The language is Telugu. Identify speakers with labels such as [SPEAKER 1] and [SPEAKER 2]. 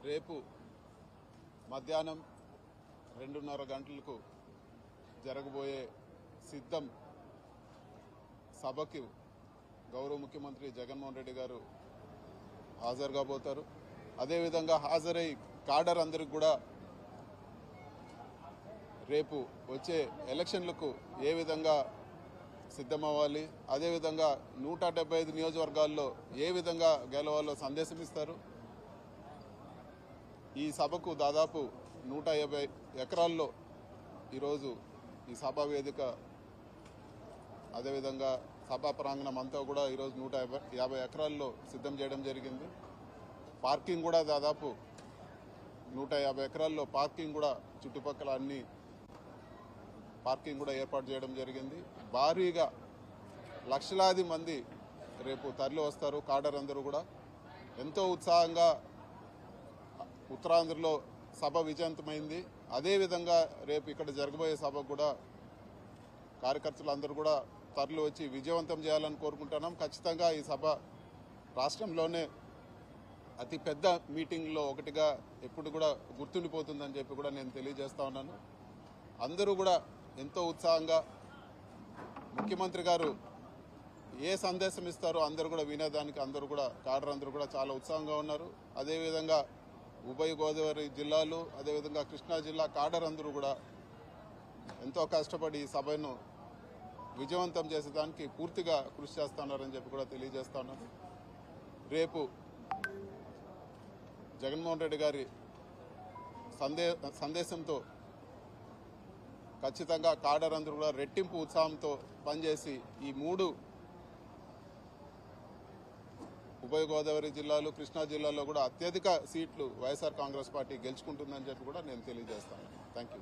[SPEAKER 1] రేపు మధ్యాహ్నం 2:30 గంటలకు జరగబోయే సిద్ధం సభకి గౌరవ ముఖ్యమంత్రి జగన్మోహన్ రెడ్డి గారు హాజరు కాబోతారు. అదేవిధంగా హాజరై కాడర్ అందరికి కూడా రేపు వచ్చే ఎలక్షన్లకు ఏ విధంగా సిద్ధమవ్వాలి, అదేవిధంగా 175 నియోజకవర్గాల్లో ఏ విధంగా గెలవాలో సందేశం ఇస్తారు. ఈ సభకు దాదాపు 150 ఎకరాల్లో ఈరోజు ఈ సభా వేదిక, అదేవిధంగా సభా ప్రాంగణం అంతా కూడా ఈరోజు 150 ఎకరాల్లో సిద్ధం చేయడం జరిగింది. పార్కింగ్ కూడా దాదాపు 150 ఎకరాల్లో పార్కింగ్ కూడా చుట్టుపక్కల అన్ని పార్కింగ్ కూడా ఏర్పాటు చేయడం జరిగింది. భారీగా లక్షలాది మంది రేపు తరలి వస్తారు. కాడర్ అందరూ కూడా ఎంతో ఉత్సాహంగా ఉత్తరాంధ్రలో సభ విజయవంతమైంది. అదేవిధంగా రేపు ఇక్కడ జరగబోయే సభకు కూడా కార్యకర్తలు అందరూ కూడా తరలి వచ్చి విజయవంతం చేయాలని కోరుకుంటున్నాం. ఖచ్చితంగా ఈ సభ రాష్ట్రంలోనే అతి పెద్ద మీటింగ్లో ఒకటిగా ఎప్పుడు కూడా గుర్తుండిపోతుందని చెప్పి కూడా నేను తెలియజేస్తా ఉన్నాను. అందరూ కూడా ఎంతో ఉత్సాహంగా ముఖ్యమంత్రి గారు ఏ సందేశం ఇస్తారో అందరూ కూడా వినేదానికి అందరూ కూడా కాడర్ అందరూ కూడా చాలా ఉత్సాహంగా ఉన్నారు. అదేవిధంగా ఉభయ గోదావరి జిల్లాలు, అదేవిధంగా కృష్ణా జిల్లా కాడర్ అందరూ కూడా ఎంతో కష్టపడి ఈ సభను విజయవంతం చేసేదానికి పూర్తిగా కృషి చేస్తున్నారని చెప్పి కూడా తెలియజేస్తా ఉన్నాను. రేపు జగన్మోహన్ రెడ్డి గారి సందేశంతో ఖచ్చితంగా కాడర్ అందరూ కూడా రెట్టింపు ఉత్సాహంతో పనిచేసి ఈ 3 ఉభయ గోదావరి జిల్లాలు, కృష్ణా జిల్లాలో కూడా అత్యధిక సీట్లు వైఎస్ఆర్ కాంగ్రెస్ పార్టీ గెలుచుకుంటుందని చెప్పి కూడా నేను తెలియజేస్తాను. Thank you.